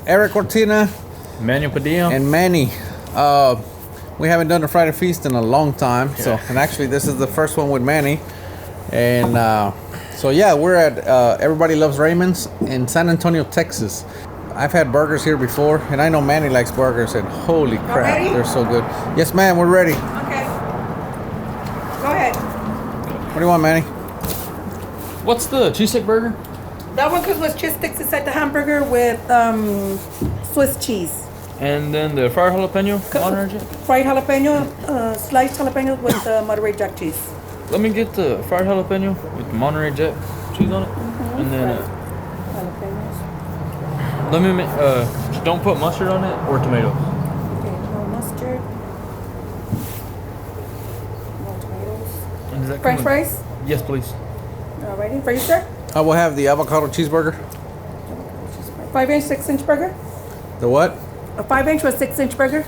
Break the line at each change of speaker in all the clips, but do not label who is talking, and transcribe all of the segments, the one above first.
Eric Cortina,
Manny Padilla,
and Manny. We haven't done a Friday Feast in a long time, and actually this is the first one with Manny. And we're at Everybody Loves Raymond's in San Antonio, Texas. I've had burgers here before, and I know Manny likes burgers, and holy crap, they're so good. Yes, ma'am, we're ready.
Okay. Go ahead.
What do you want, Manny?
What's the cheese stick burger?
That one comes with cheese sticks inside the hamburger with Swiss cheese.
And then the fried jalapeno, Monterey Jack?
Fried jalapeno, sliced jalapeno with Monterey Jack cheese.
Let me get the fried jalapeno with Monterey Jack cheese on it.
Mm-hmm.
And then
Jalapenos.
let me don't put mustard on it or tomatoes.
Okay, no mustard. No tomatoes.
And does that
French
come
fries?
with- Yes, please.
Alrighty, for you, sir?
I will have the avocado cheeseburger.
5-inch, 6-inch burger?
The what?
A 5-inch with 6-inch burger?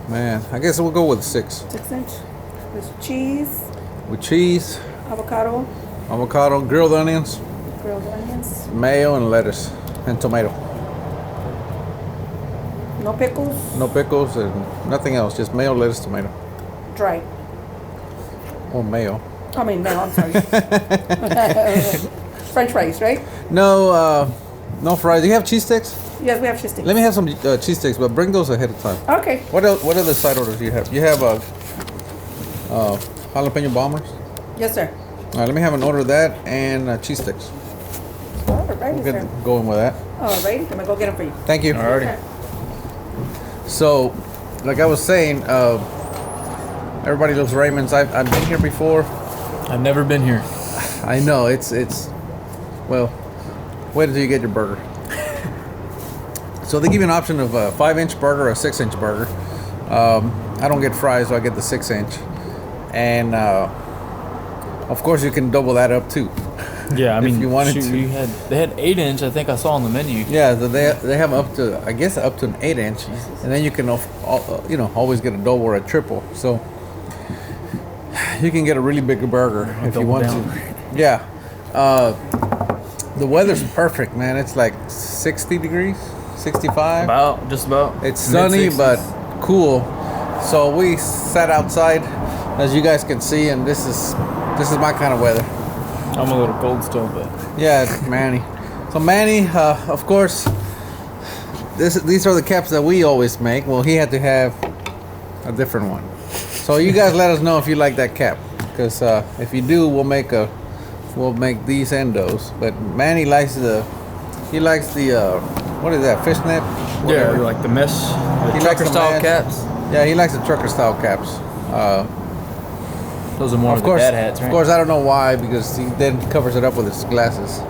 Man, I guess we'll go with 6.
6-inch. With cheese,
With cheese,
avocado,
grilled onions,
grilled onions.
mayo, and lettuce, and tomato.
No pickles,
No pickles and nothing else, just mayo, lettuce, tomato.
dry.
Or mayo.
I mean, no, I'm sorry. French fries, right?
No fries. Do you have cheese sticks?
Yes, we have cheese sticks.
Let me have some cheese sticks, but bring those ahead of time.
Okay.
What other side orders do you have? You have jalapeno bombers?
Yes, sir.
All right, let me have an order of that and cheese sticks.
Alrighty,
We'll
sir.
get going with that.
Alrighty, I'm gonna go get them for you.
Thank you.
Alrighty.
So, like I was saying, Everybody Loves Raymond's. I've been here before.
I've never been here.
I know it's well, wait until you get your burger. So they give you an option of a 5-inch burger or a 6-inch burger. I don't get fries, so I get the 6-inch, and of course you can double that up too.
Yeah, I mean,
if you wanted to.
They had 8-inch. I think I saw on the menu.
Yeah, they have up to an 8-inch, and then you can always get a double or a triple. So you can get a really big burger if you want to. Yeah. The weather's perfect, man. It's like 60 degrees, 65.
Just about.
It's sunny
mid-60s.
but cool. So we sat outside, as you guys can see, and this is my kind of weather.
I'm a little cold still, but
Yeah, Manny. So Manny, of course, these are the caps that we always make. Well, he had to have a different one. So you guys let us know if you like that cap, because if you do, we'll make these and those. But Manny likes the what is that, fishnet? Whatever.
yeah, like the mesh, the
He likes
trucker
the
style
mesh.
caps.
Yeah, he likes the trucker style caps.
Those are more of the dad hats, right?
Of course, I don't know why, because he then covers it up with his glasses.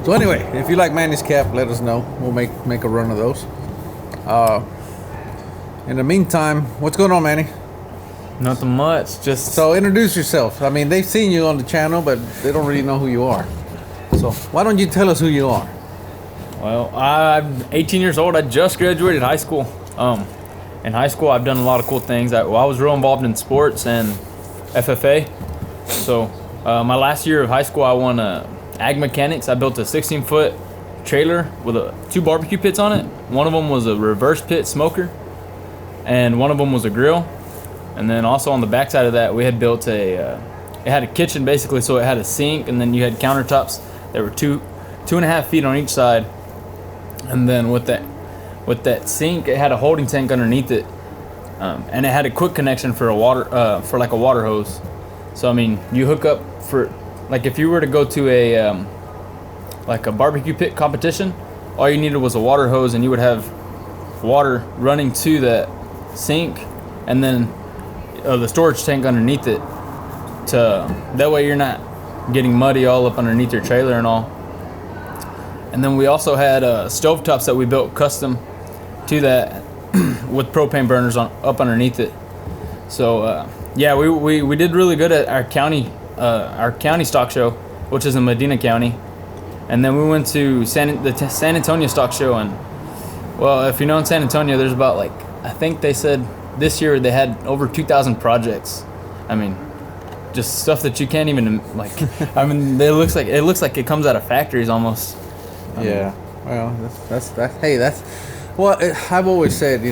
So anyway, if you like Manny's cap, let us know. We'll make a run of those. In the meantime, what's going on, Manny?
Nothing much. Just
So introduce yourself. I mean, they've seen you on the channel, but they don't really know who you are. So why don't you tell us who you are?
well, I'm 18 years old. I just graduated high school. In high school, I've done a lot of cool things. I was real involved in sports and FFA. So my last year of high school, I won ag mechanics. I built a 16-foot trailer with 2 barbecue pits on it. One of them was a reverse pit smoker, and one of them was a grill. And then also on the backside of that, we had built it had a kitchen basically, so it had a sink, and then you had countertops that were 2.5 feet on each side. And then with that sink, it had a holding tank underneath it, and it had a quick connection for a water hose. So I mean, you hook up for, like, if you were to go to a barbecue pit competition, all you needed was a water hose, and you would have water running to that sink, and then the storage tank underneath it. That way you're not getting muddy all up underneath your trailer and all. And then we also had stovetops that we built custom to that with propane burners up underneath it. So yeah, we did really good at our county stock show, which is in Medina County. And then we went to the San Antonio stock show, and well, if you know, in San Antonio, there's about, like, I think they said this year they had over 2,000 projects. I mean, just stuff that you can't even, like, I mean, it looks like it comes out of factories almost.
Yeah. Well, that's that. Hey, that's. Well, I've always said,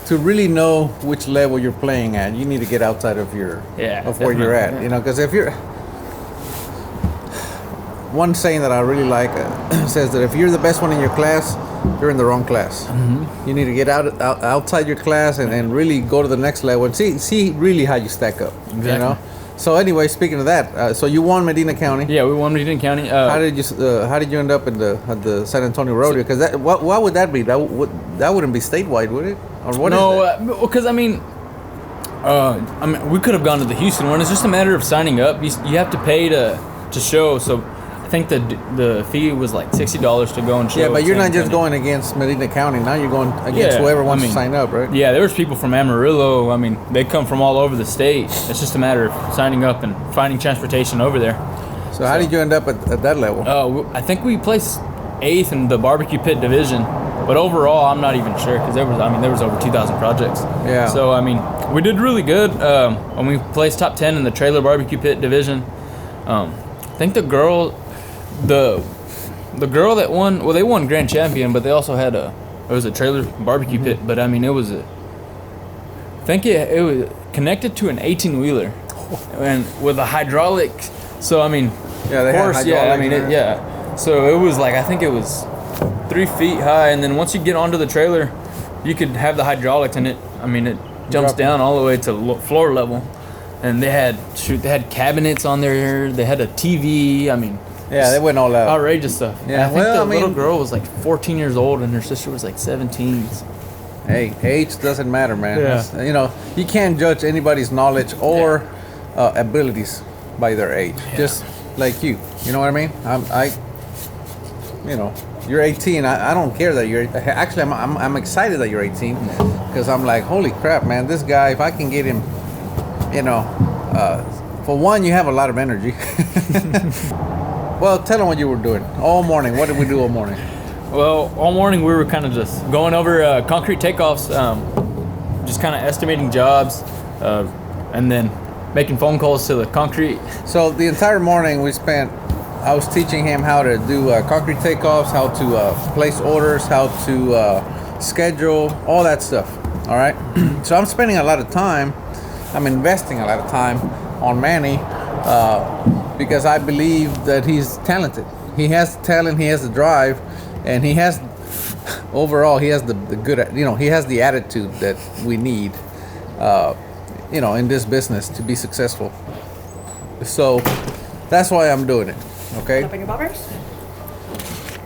to really know which level you're playing at, you need to get outside of where you're at.
Yeah.
Because if you're. One saying that I really like says that if you're the best one in your class, you're in the wrong class.
Mm-hmm.
You need to get outside your class and really go to the next level and see really how you stack up.
Exactly.
So anyway, speaking of that, so you won Medina County.
Yeah, we won Medina County.
How did you end up at the San Antonio Rodeo? Because what would that be? That wouldn't be statewide, would it? Or what?
No, because we could have gone to the Houston one. It's just a matter of signing up. You have to pay to show. So I think the fee was like $60 to go and show.
Yeah, but you're
San
not just
Antonio.
going against Medina County. Now you're going against whoever wants to sign up, right?
Yeah, there was people from Amarillo. They come from all over the state. It's just a matter of signing up and finding transportation over there.
So how did you end up at that level?
I think we placed 8th in the barbecue pit division, but overall I'm not even sure because there was over 2,000 projects.
Yeah.
So we did really good. When we placed top 10 in the trailer barbecue pit division. I think the girl that won, well, they won grand champion, but they also had it was a trailer barbecue pit, but it was it was connected to an 18-wheeler and with a hydraulic. So
they
of course,
had
So it was I think it was 3 feet high, and then once you get onto the trailer, you could have the hydraulics, and it jumps down all the way to floor level. And they had cabinets on there. They had a TV.
They went all out.
Outrageous stuff.
Yeah,
I think the little girl was 14 years old, and her sister was 17.
Hey, age doesn't matter, man.
Yeah.
You can't judge anybody's knowledge or abilities by their age.
Yeah.
Just like you. You know what I mean? You're 18. I don't care that you're. Actually, I'm excited that you're 18 because I'm like, holy crap, man! This guy, if I can get him. For one, you have a lot of energy. Well, tell them what you were doing all morning. What did we do all morning?
Well, all morning we were kind of just going over concrete takeoffs, just kind of estimating jobs, and then making phone calls to the concrete.
So the entire morning I was teaching him how to do concrete takeoffs, how to place orders, how to schedule, all that stuff. All right. So I'm spending a lot of time. I'm investing a lot of time on Manny because I believe that he's talented. He has the talent, he has the drive, and he has the good, he has the attitude that we need, in this business to be successful. So that's why I'm doing it. Okay.
Open your bobbers.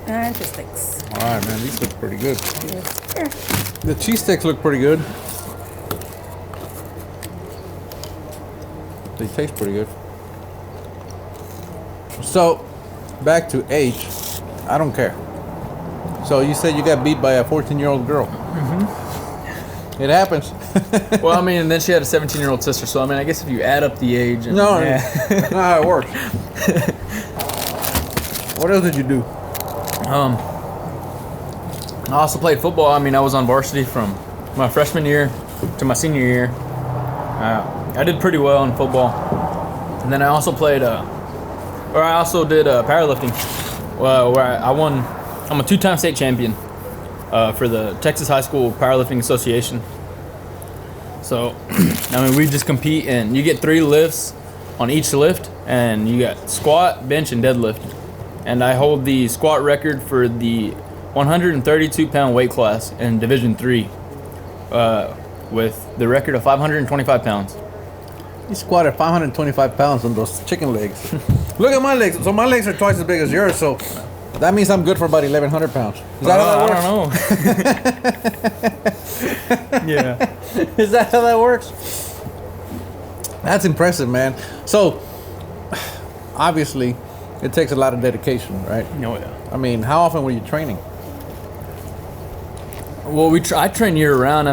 And cheese sticks.
All right, man. These look pretty good.
Here.
The cheese sticks look pretty good. They taste pretty good. So, back to H. I don't care. So you said you got beat by a 14-year-old girl. Mm-hmm. It happens.
Well, and then she had a 17-year-old sister. So I guess if you add up the age,
that's not how it works. What else did you do?
I also played football. I was on varsity from my freshman year to my senior year. I did pretty well in football, and then I also did powerlifting, where I won. I'm a 2-time state champion for the Texas High School Powerlifting Association. So, we just compete, and you get 3 lifts on each lift, and you got squat, bench, and deadlift. And I hold the squat record for the 132-pound weight class in Division III, with the record of 525 pounds.
You squatted 525 pounds on those chicken legs. Look at my legs. So my legs are twice as big as yours. So that means I'm good for about 1,100 pounds. Is that how that works?
I don't know. Yeah.
Is that how that works? That's impressive, man. So obviously, it takes a lot of dedication, right?
Oh, yeah.
How often were you training?
Well, I train year round.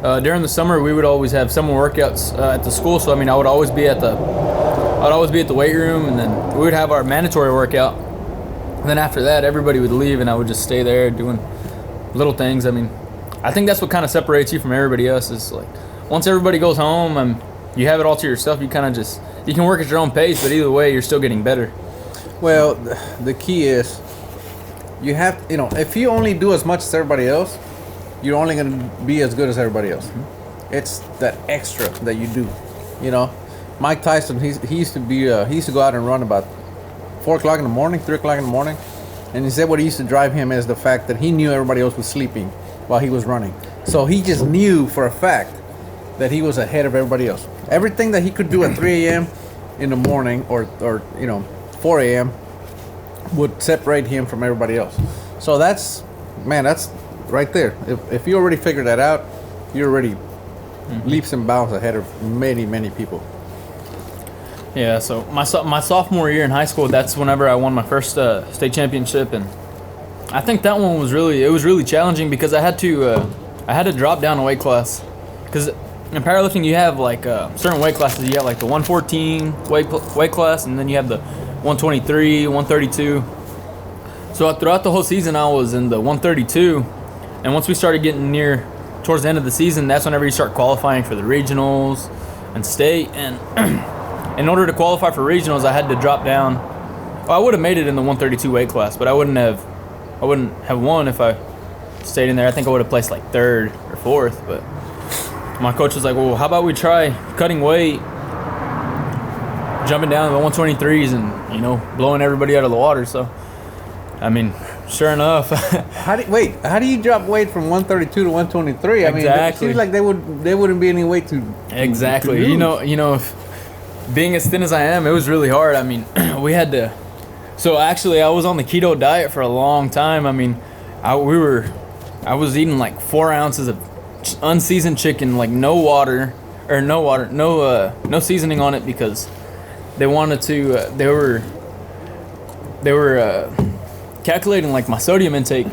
During the summer, we would always have summer workouts at the school. So I would always be at the weight room, and then we would have our mandatory workout. And then after that, everybody would leave, and I would just stay there doing little things. I think that's what kind of separates you from everybody else. Is once everybody goes home, you have it all to yourself. You kind of you can work at your own pace, but either way, you're still getting better.
Well, the key is you have, if you only do as much as everybody else, you're only going to be as good as everybody else. Mm-hmm. It's that extra that you do. Mike Tyson, he used to go out and run about 4 o'clock in the morning, 3 o'clock in the morning. And he said what used to drive him is the fact that he knew everybody else was sleeping while he was running. So he just knew for a fact that he was ahead of everybody else. Everything that he could do at 3 a.m. in the morning or 4 a.m. would separate him from everybody else. So that's right there. If you already figured that out, you're already leaps and bounds ahead of many, many people.
Yeah, so my sophomore year in high school, that's whenever I won my first state championship, and I think that one was really challenging because I had to drop down a weight class, because in powerlifting you have like certain weight classes. You have like the 114 weight class, and then you have the 123, 132. So throughout the whole season, I was in the 132, and once we started getting towards the end of the season, that's whenever you start qualifying for the regionals and state. And in order to qualify for regionals, I had to drop down. Well, I would have made it in the 132 weight class, but I wouldn't have won if I stayed in there. I think I would have placed like 3rd or 4th. But my coach was like, "Well, how about we try cutting weight, jumping down to the 123s, and blowing everybody out of the water?" So, I mean, sure enough.
How do you drop weight from 132 to 123? I mean, it seems like there wouldn't be any way to
exactly.
To
if being as thin as I am, it was really hard. I mean, we had to. So actually, I was on the keto diet for a long time. I mean, I was eating like 4 ounces of unseasoned chicken, like no seasoning on it, because they wanted to. They were calculating like my sodium intake,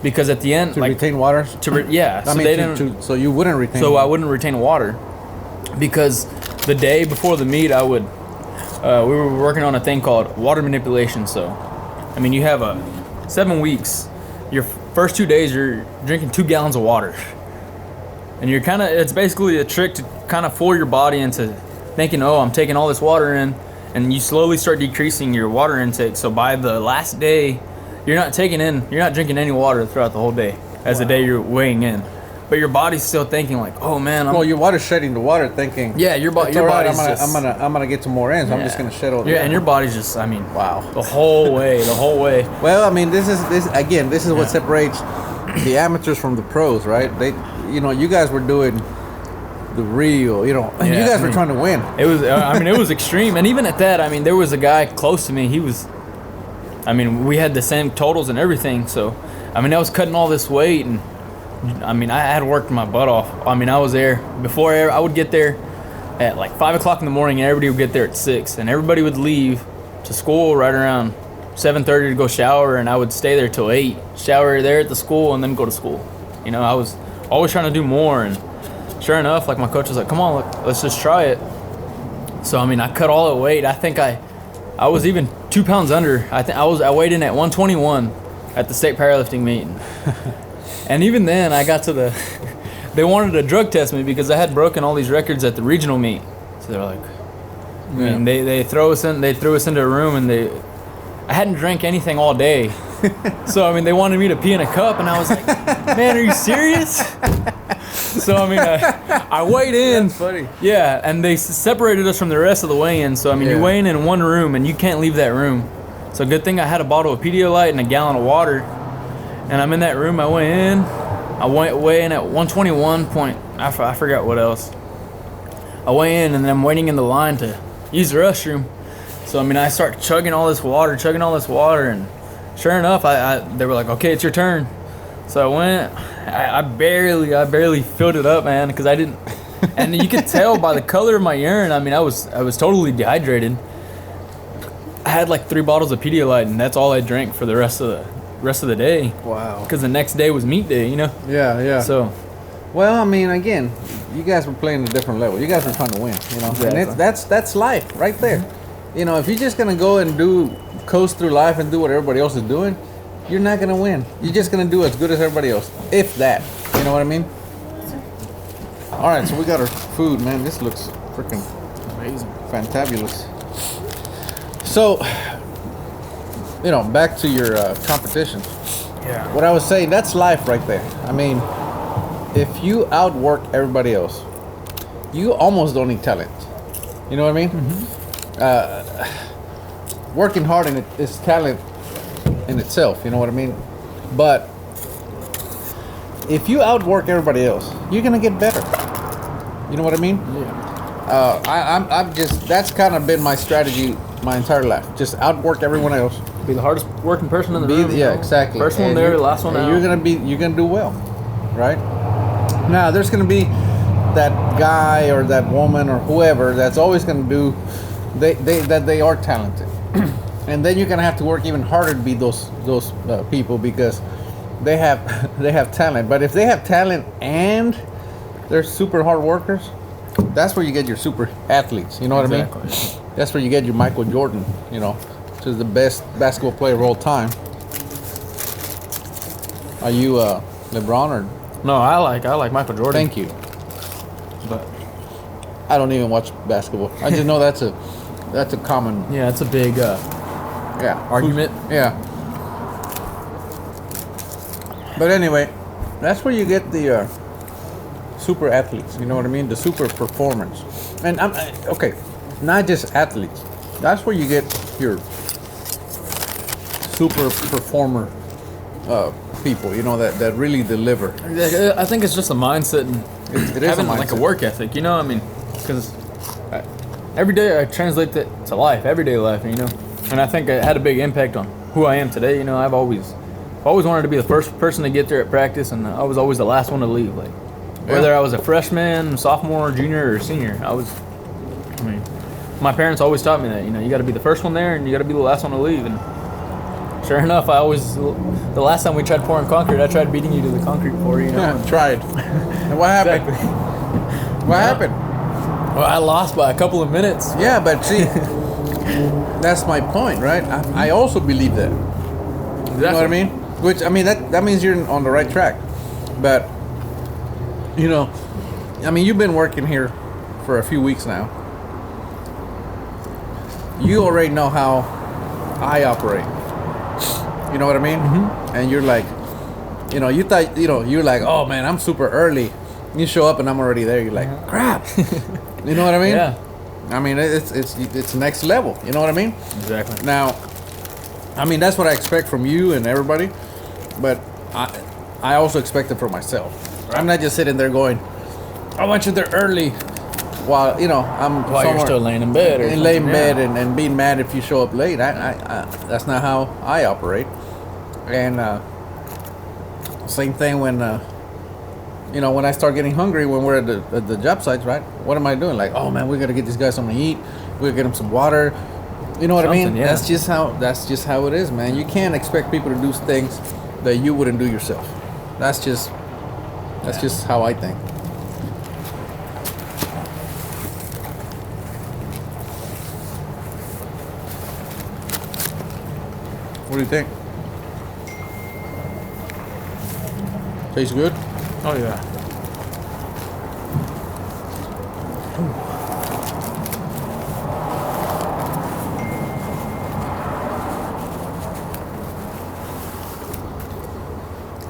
because at the end
to retain water. So you wouldn't retain.
So I wouldn't retain water, because the day before the meet, we were working on a thing called water manipulation. So, I mean, you have 7 weeks. Your first 2 days, you're drinking 2 gallons of water. And it's basically a trick to kind of fool your body into thinking, oh, I'm taking all this water in. And you slowly start decreasing your water intake. So by the last day, you're not drinking any water throughout the whole day as the day you're weighing in. But your body's still thinking like, oh man.
Your body's shedding the water, thinking.
Yeah, your body's just.
I'm gonna get some more in, so I'm just gonna shed all.
Yeah, and your body's just. I mean,
wow.
The whole way.
Well, I mean, this is what separates the amateurs from the pros, right? You guys were doing the real, and you guys were trying to win.
It was. It was extreme, and even at that, there was a guy close to me. He was. We had the same totals and everything. So, I was cutting all this weight, and. I had worked my butt off. I was there before I would get there at like 5 o'clock in the morning, and everybody would get there at 6, and everybody would leave to school right around 7:30 to go shower, and I would stay there till 8, shower there at the school, and then go to school. I was always trying to do more, and sure enough, like my coach was like, "Come on, let's just try it." So I cut all the weight. I think I was even 2 pounds under. I weighed in at 121 at the state powerlifting meet. And even then, I got to they wanted to drug test me because I had broken all these records at the regional meet. So they're like, they threw us into a room, and I hadn't drank anything all day. So, they wanted me to pee in a cup, and I was like, man, are you serious? So, I weighed in.
That's funny.
Yeah, and they separated us from the rest of the weigh-in. So, you weigh in one room, and you can't leave that room. So, good thing I had a bottle of Pedialyte and a gallon of water. And I'm in that room. I went in. I weigh in at 121 point. I forgot what else. I weigh in, and then I'm waiting in the line to use the restroom. So I start chugging all this water, and sure enough, they were like, "Okay, it's your turn." So I went. I barely filled it up, man, because I didn't. And you could tell by the color of my urine. I was totally dehydrated. I had like 3 bottles of Pedialyte, and that's all I drank for the rest of the day.
Wow.
Because the next day was meet day,
Yeah.
So.
Well, again, you guys were playing a different level. You guys were trying to win,
Exactly.
And that's life right there. If you're just gonna go and coast through life and do what everybody else is doing, you're not gonna win. You're just gonna do as good as everybody else, if that. You know what I mean? All right, so we got our food, man. This looks freaking
Amazing.
fantabulous. So, back to your competition.
Yeah.
What I was saying, that's life right there. I mean, if you outwork everybody else, you almost don't need talent. You know what I mean? Working hard in it is talent in itself. You know what I mean? But if you outwork everybody else, you're gonna get better. You know what I mean?
Yeah.
I'm just, that's kind of been my strategy my entire life. Just outwork everyone else.
Be the hardest working person in the room.
Yeah, exactly.
First one there, last one out.
You're gonna do well, right? Now there's gonna be that guy or that woman or whoever that's always gonna do that they are talented, and then you're gonna have to work even harder to be those people because they have talent. But if they have talent and they're super hard workers, that's where you get your super athletes. You know what I mean? That's where you get your Michael Jordan. Which is the best basketball player of all time. Are you LeBron or?
No, I like Michael Jordan.
Thank you.
But
I don't even watch basketball. I just know that's a common.
yeah, it's a big argument.
Yeah. But anyway, that's where you get the super athletes. You know what I mean? The super performers. And okay, not just athletes. That's where you get your super performer people. That really deliver.
I think it's just a mindset and
It is
having
a mindset.
like a work ethic. I mean, because every day I translate that to life, everyday life. And I think it had a big impact on who I am today. I've always wanted to be the first person to get there at practice, and I was always the last one to leave. Like whether I was a freshman, sophomore, junior, or senior, my parents always taught me that you got to be the first one there, and you got to be the last one to leave. And sure enough, the last time we tried pouring concrete, I tried beating you to the concrete pour.
Yeah, tried. And what happened?
Exactly.
What happened?
Well, I lost by a couple of minutes.
Yeah, but see, that's my point, right? I also believe that. You know what I mean? Which, that means you're on the right track. But, you've been working here for a few weeks now. You already know how I operate. You know what I mean? Mm-hmm. And you're like, you thought, you're like, oh man, I'm super early. You show up and I'm already there. You're like, crap. You know what I mean?
Yeah.
It's next level. You know what I mean?
Exactly.
Now, that's what I expect from you and everybody, but I also expect it from myself. Right. I'm not just sitting there going, I want you there early, while
you're still laying in bed
and being mad if you show up late. I that's not how I operate. And same thing when when I start getting hungry when we're at the job sites, right? What am I doing? Like, oh man, we gotta get these guys something to eat. We gotta get them some water. You know what I mean?
Yeah.
That's just how it is, man. You can't expect people to do things that you wouldn't do yourself. That's just how I think. What do you think? Tastes good?
Oh yeah.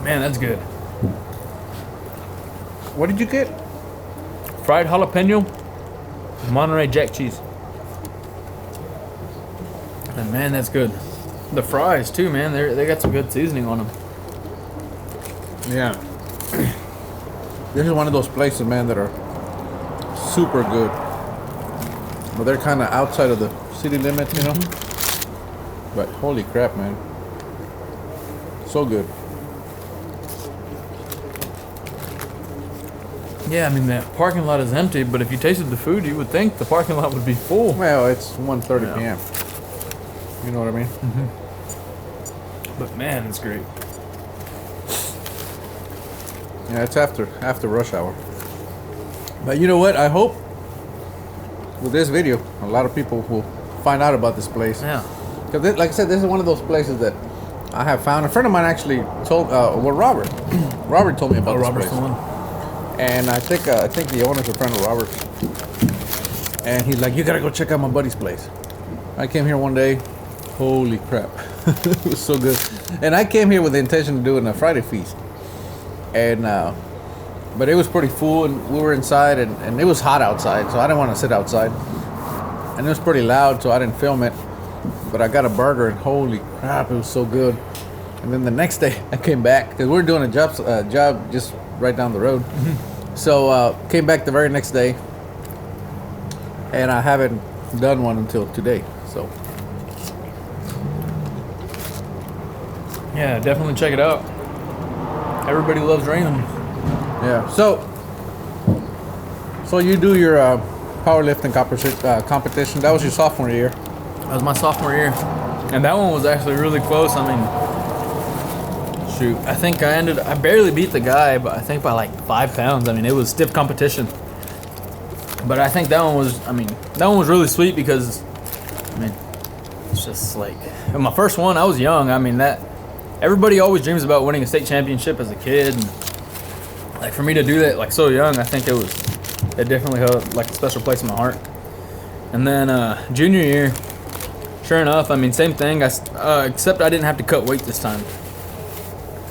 Man, that's good.
What did you get?
Fried jalapeno, Monterey Jack cheese. And man, that's good. The fries too, man. They got some good seasoning on them.
Yeah. This is one of those places, man, that are super good. But they're kind of outside of the city limits, But holy crap, man. So good.
Yeah, the parking lot is empty, but if you tasted the food, you would think the parking lot would be full.
Well, it's 1:30 p.m. You know what I mean?
Mm-hmm. But man, it's great.
Yeah, it's after rush hour. But you know what? I hope with this video, a lot of people will find out about this place.
Yeah.
Because, like I said, this is one of those places that I have found. A friend of mine actually told, Robert. Robert told me about this place. And I think the owner's a friend of Robert's. And he's like, you gotta go check out my buddy's place. I came here one day. Holy crap. It was so good. And I came here with the intention of doing a Friday feast. And but it was pretty full, and we were inside, and it was hot outside, so I didn't want to sit outside. And it was pretty loud, so I didn't film it. But I got a burger, and holy crap, it was so good. And then the next day, I came back, because we were doing a job just right down the road. Mm-hmm. So came back the very next day, and I haven't done one until today. So
Yeah, definitely check it out. Everybody loves Raymond.
yeah. So you do your powerlifting competition. That was your sophomore year.
That was my sophomore year. And that one was actually really close. I mean, shoot, I think I barely beat the guy, but I think by like 5 pounds. I mean, it was stiff competition. But I think that one was really sweet because, I mean, it's just like, my first one, I was young. I mean, everybody always dreams about winning a state championship as a kid. And like for me to do that like so young, I think it definitely held like a special place in my heart. And then junior year, sure enough, I mean, same thing. Except I didn't have to cut weight this time.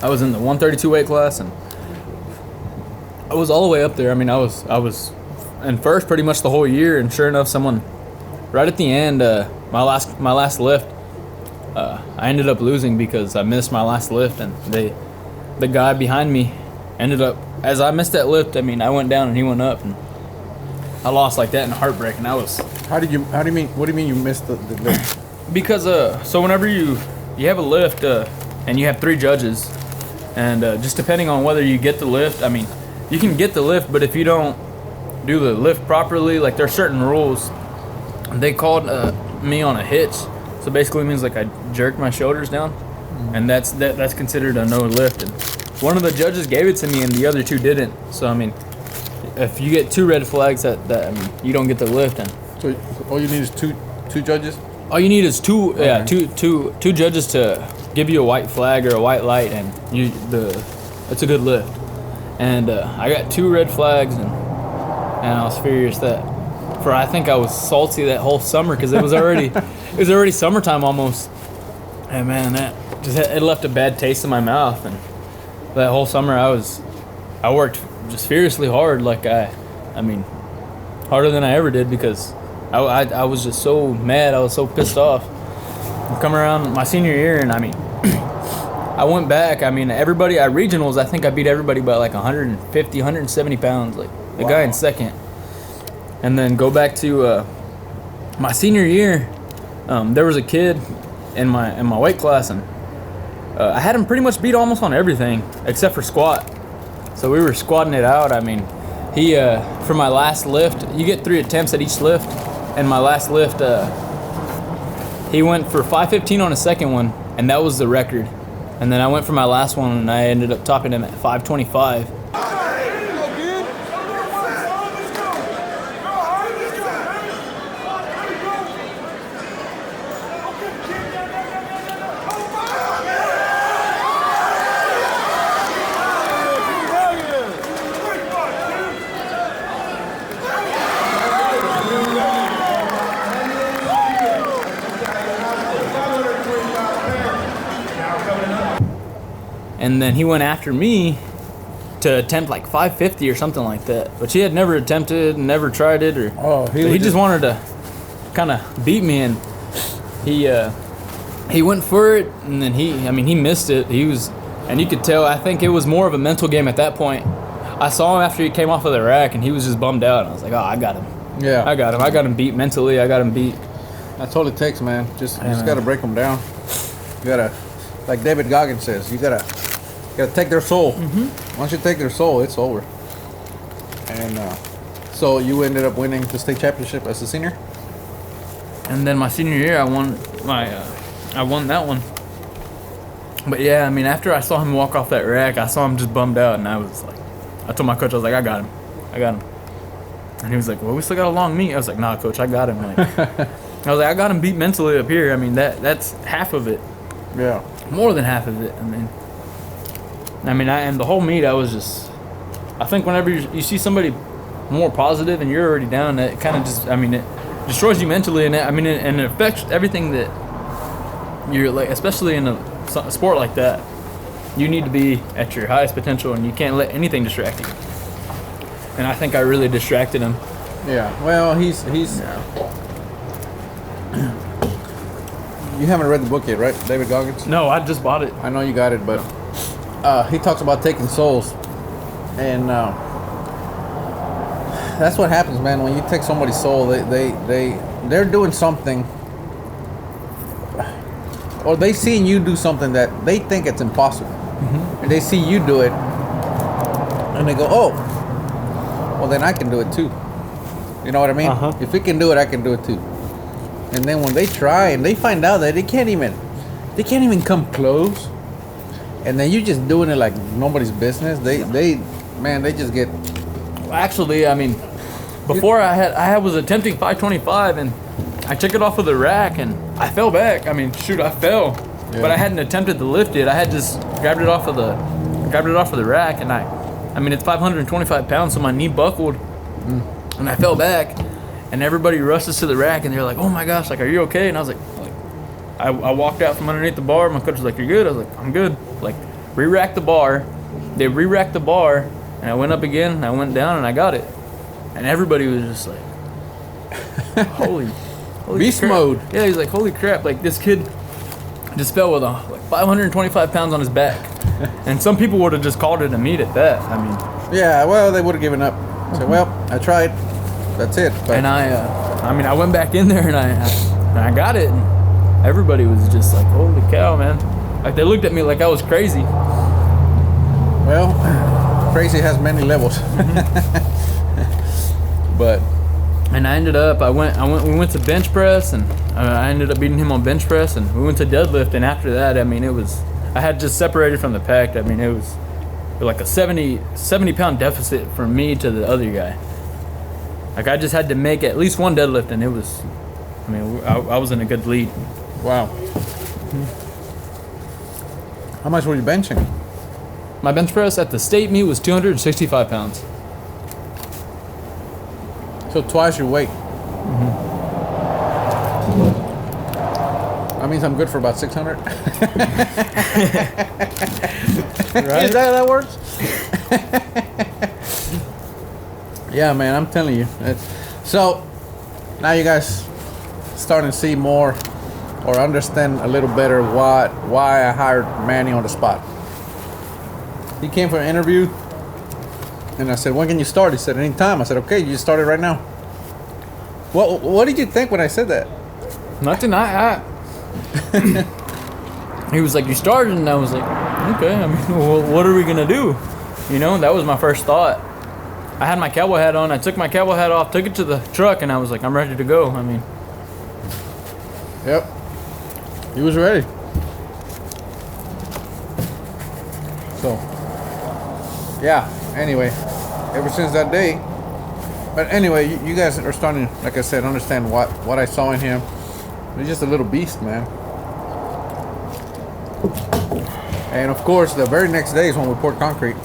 I was in the 132 weight class, and I was all the way up there. I mean, I was in first pretty much the whole year. And sure enough, someone right at the end, my last lift, I ended up losing because I missed my last lift, and the guy behind me ended up, as I missed that lift, I mean, I went down and he went up, and I lost like that in heartbreak. And I was.
What do you mean you missed the lift?
Because so whenever you have a lift and you have 3 judges, and just depending on whether you get the lift, I mean, you can get the lift, but if you don't do the lift properly, like there are certain rules. They called me on a hitch, so basically it means like I jerked my shoulders down, and that's considered a no lift. And one of the judges gave it to me, and the other 2 didn't. So I mean, if you get 2 red flags, that I mean, you don't get the lift. And
So all you need is two judges?
all you need is 2,
okay.
yeah, two judges to give you a white flag or a white light, and it's a good lift. And I got 2 red flags, and I was furious I think I was salty that whole summer because it was already summertime almost. And man, it left a bad taste in my mouth. And that whole summer I worked just furiously hard, like I mean, harder than I ever did, because I was just so mad. I was so pissed off. Come around my senior year, and I mean, I went back. I mean, everybody at regionals, I think I beat everybody by like 150, 170 pounds, like the guy in second. And then go back to my senior year. There was a kid in my weight class, and I had him pretty much beat almost on everything except for squat. So we were squatting it out. I mean, he for my last lift, you get 3 attempts at each lift, and my last lift, he went for 515 on a second one, and that was the record. And then I went for my last one, and I ended up topping him at 525. And then he went after me to attempt like 550 or something like that. But he had never attempted, never tried it, or he just wanted to kind of beat me. And he went for it, and then he missed it. And you could tell, I think it was more of a mental game at that point. I saw him after he came off of the rack, and he was just bummed out. And I was like, oh, I got him.
Yeah.
I got him beat mentally. I got him beat.
That's all it takes, man. You just got to break them down. You got to, like David Goggins says, you got to take their soul. Mm-hmm. Once you take their soul, it's over. And so you ended up winning the state championship as a senior?
And then my senior year, I won that one. But yeah, I mean, after I saw him walk off that rack, I saw him just bummed out, and I was like, I told my coach, I was like, I got him. And he was like, well, we still got a long meet. I was like, nah, coach, I got him. Like, I was like, I got him beat mentally up here. I mean, that's half of it.
Yeah.
More than half of it. And the whole meet, I was just, I think whenever you see somebody more positive and you're already down, that kind of just, I mean, it destroys you mentally, and it affects everything that you're like, especially in a sport like that, you need to be at your highest potential, and you can't let anything distract you. And I think I really distracted him.
Yeah. Well, he's.
Yeah.
You haven't read the book yet, right, David Goggins?
No, I just bought it.
I know you got it, but he talks about taking souls, and that's what happens, man. When you take somebody's soul, they're doing something, or they seeing you do something that they think it's impossible, and they see you do it, and they go, "Oh, well then I can do it too." You know what I mean? If he can do it, I can do it too. And then when they try and they find out that they can't even come close, and then you just doing it like nobody's business. They just get.
Actually, I mean, before I was attempting 525, and I took it off of the rack, and I fell back. I mean, shoot, I fell, but I hadn't attempted to lift it. I had just grabbed it off of the rack, and I mean, it's 525 pounds, so my knee buckled, and I fell back. And everybody rushes to the rack, and they're like, "Oh my gosh, like, are you okay?" And I was like I walked out from underneath the bar. My coach was like, "You're good?" I was like, "I'm good." Like, re-racked the bar. They re-racked the bar, and I went up again, and I went down, and I got it. And everybody was just like, holy
beast
crap.
mode.
Yeah, he's like, holy crap. Like, this kid just fell with like 525 pounds on his back. And some people would have just called it a meet at that. I mean.
Yeah, well, they would have given up. So, well, I tried. That's it. But.
And I went back in there, and I got it. And everybody was just like, holy cow, man. Like, they looked at me like I was crazy.
Well, crazy has many levels. But.
And I ended up, we went to bench press, and I ended up beating him on bench press, and we went to deadlift. And after that, I mean, I had just separated from the pack. I mean, it was like a 70 pound deficit from me to the other guy. Like, I just had to make at least one deadlift, and it was, I mean, I was in a good lead.
Wow. How much were you benching?
My bench press at the state meet was 265 pounds.
So twice your weight. That means I'm good for about 600. Right? Is that how that works? Yeah, man, I'm telling you. So now you guys starting to see more or understand a little better why I hired Manny on the spot. He came for an interview, and I said, "When can you start?" He said, "Anytime." I said, "Okay, you just start it right now." What did you think when I said that?
Nothing. He was like, "You started," and I was like, "Okay. I mean, well, what are we gonna do?" You know, that was my first thought. I had my cowboy hat on. I took my cowboy hat off, took it to the truck, and I was like, "I'm ready to go." I mean,
yep, he was ready. So, yeah. Anyway, ever since that day. But anyway, you guys are starting, like I said, understand what I saw in him. He's just a little beast, man. And of course, the very next day is when we poured concrete.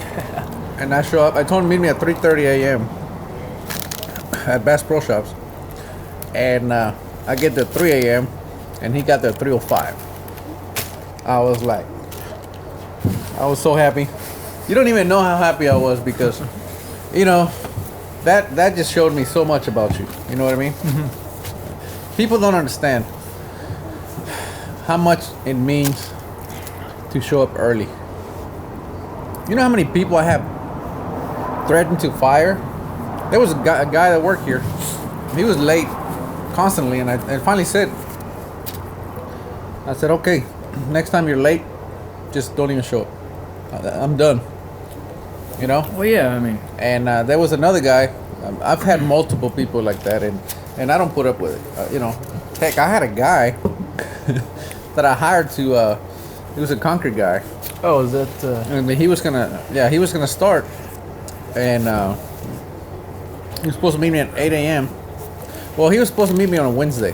And I show up. I told him meet me at 3:30 a.m. at Bass Pro Shops. And I get there at 3 a.m. and he got there at 3:05. I was so happy. You don't even know how happy I was because, you know, that just showed me so much about you. You know what I mean? People don't understand how much it means to show up early. You know how many people I have threatened to fire? There was a guy that worked here. He was late constantly, and I finally said, "Okay, next time you're late, just don't even show up. I'm done." You know?
well, yeah, I mean.
And there was another guy. I've had multiple people like that, and I don't put up with it. You know, heck, I had a guy that I hired to. He was a concrete guy.
Oh, is that?
And he was gonna start, and he was supposed to meet me at 8 a.m. Well, he was supposed to meet me on a Wednesday,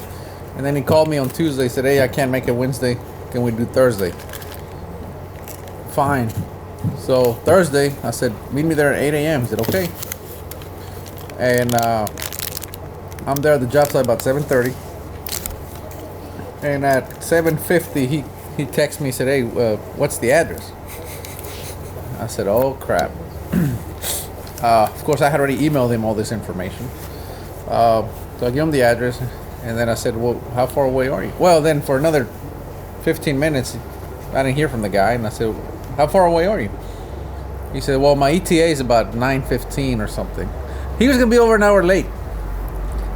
and then he called me on Tuesday. Said, "Hey, I can't make it Wednesday. Can we do Thursday?" Fine. So Thursday, I said, "Meet me there at 8 a.m." He said, "Okay." And I'm there at the job site about 7:30. And at 7:50, he texted me, said, "Hey, what's the address?" I said, "Oh crap." Of course, I had already emailed him all this information. So I gave him the address, and then I said, "Well, how far away are you?" Well, then for another 15 minutes, I didn't hear from the guy, and I said, "How far away are you?" He said, "Well, my ETA is about 9:15 or something." He was gonna be over an hour late.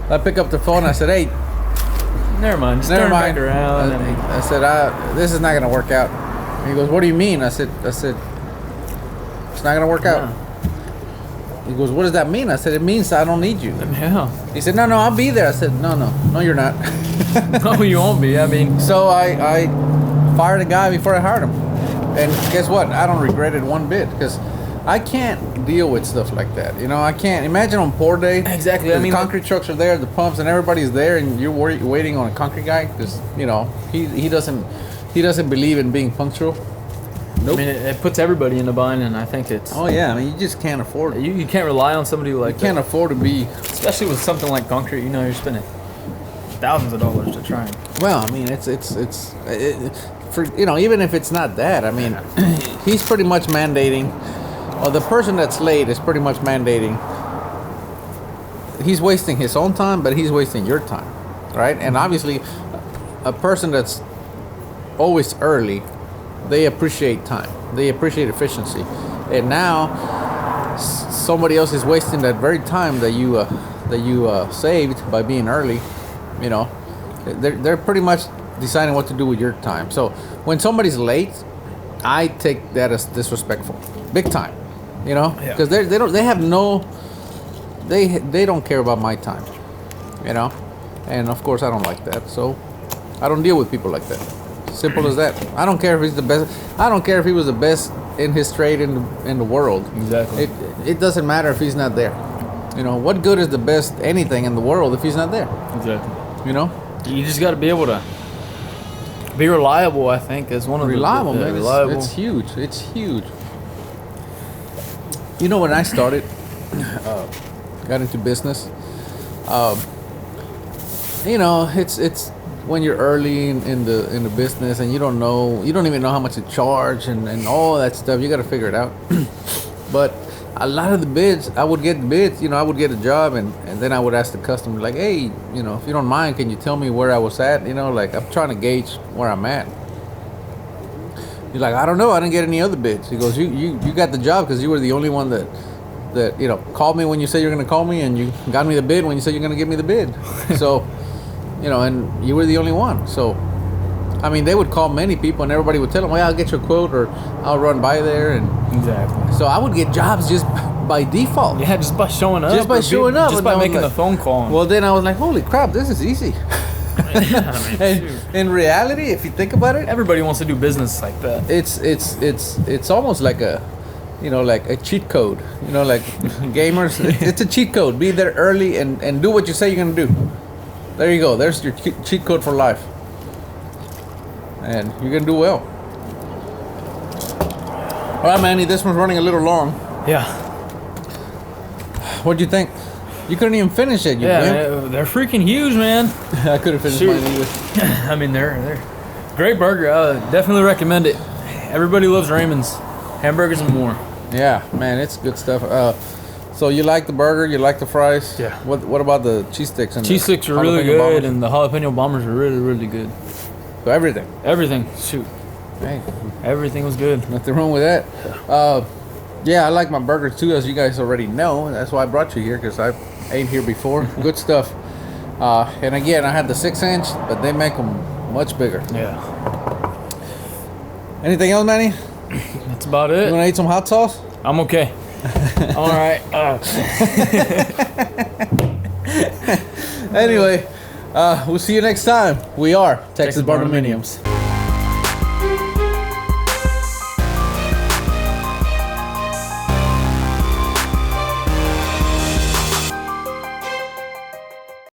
I pick up the phone. I said, "Hey,
Never mind. Just
never
turn
mind."
back around.
I said, "This is not gonna work out." He goes, "What do you mean?" I said, "It's not gonna work out." He goes, "What does that mean?" I said, "It means I don't need you."
Yeah.
He said, "No, I'll be there." I said, No, you're not."
No, you won't be. I mean,
So I fired a guy before I hired him, and guess what? I don't regret it one bit because I can't deal with stuff like that. You know, I can't imagine on poor day.
Exactly. I
The
mean,
concrete trucks are there, the pumps, and everybody's there, and you're waiting on a concrete guy because you know he doesn't believe in being punctual. Nope.
I mean, it puts everybody in a bind, and I think it's.
Oh yeah, I mean you just can't afford it.
You can't rely on somebody like
You can't
that.
afford to be.
Especially with something like concrete. You know, you're spending thousands of dollars to try and.
Well, I mean it's for you know even if it's not that. I mean he's pretty much mandating. Or the person that's late is pretty much mandating. He's wasting his own time, but he's wasting your time, right? And obviously, a person that's always early, they appreciate time. They appreciate efficiency. And now, somebody else is wasting that very time that you saved by being early. You know, they're pretty much deciding what to do with your time. So when somebody's late, I take that as disrespectful, big time. You know, because they don't care about my time. You know, and of course I don't like that. So I don't deal with people like that. Simple as that. I don't care if he's the best. I don't care if he was the best in his trade in the world.
Exactly.
It doesn't matter if he's not there. You know, what good is the best anything in the world if he's not there?
Exactly.
You know,
You just got to be able to be reliable. I think is one of
reliable,
the
man.
reliable.
It's huge. It's huge. You know, when I started, got into business, you know, it's when you're early in the business and you don't even know how much to charge and all that stuff. You got to figure it out. But a lot of the bids, I would get bids. You know, I would get a job and then I would ask the customer like, "Hey, you know, if you don't mind, can you tell me where I was at? You know, like I'm trying to gauge where I'm at." He's like, "I don't know. I didn't get any other bids." He goes, "You got the job because you were the only one that you know called me when you said you're going to call me, and you got me the bid when you said you're going to give me the bid." So, you know, and you were the only one. So, I mean, they would call many people, and everybody would tell them, "Well, I'll get you a quote, or I'll run by there." And
Exactly.
so I would get jobs just by default.
Yeah, just by showing up.
Just by showing up.
Just by
And I was
making
like-
the phone call.
Well, then I was like, "Holy crap, this is easy." And in reality, if you think about it,
Everybody wants to do business like that.
it's almost like a, you know, like a cheat code. You know, like gamers, it's a cheat code. Be there early and do what you say you're gonna do. There you go. There's your cheat code for life, and you're gonna do well. All right, Manny, this one's running a little long.
Yeah.
What'd you think? You couldn't even finish it. You wimp.
They're freaking huge, man.
I could have finished
Shoot.
mine either.
I mean, they're great burger. I definitely recommend it. Everybody loves Raymond's hamburgers and more.
Yeah, man, it's good stuff. So you like the burger? You like the fries?
Yeah.
What about the cheese sticks? And
Cheese sticks
the
are really
jalapeno
good,
bombers?
and the jalapeno bombers are really, really good.
So everything.
Everything. Shoot.
Hey,
Everything was good.
nothing wrong with that. Yeah, I like my burgers too, as you guys already know. That's why I brought you here, because I ate here before. Good stuff. And again, I had the 6-inch, but they make them much bigger.
Yeah.
Anything else, Manny?
That's about
You
it.
want to eat some hot sauce?
I'm okay. All right.
Anyway, we'll see you next time. We are Texas Barndominiums.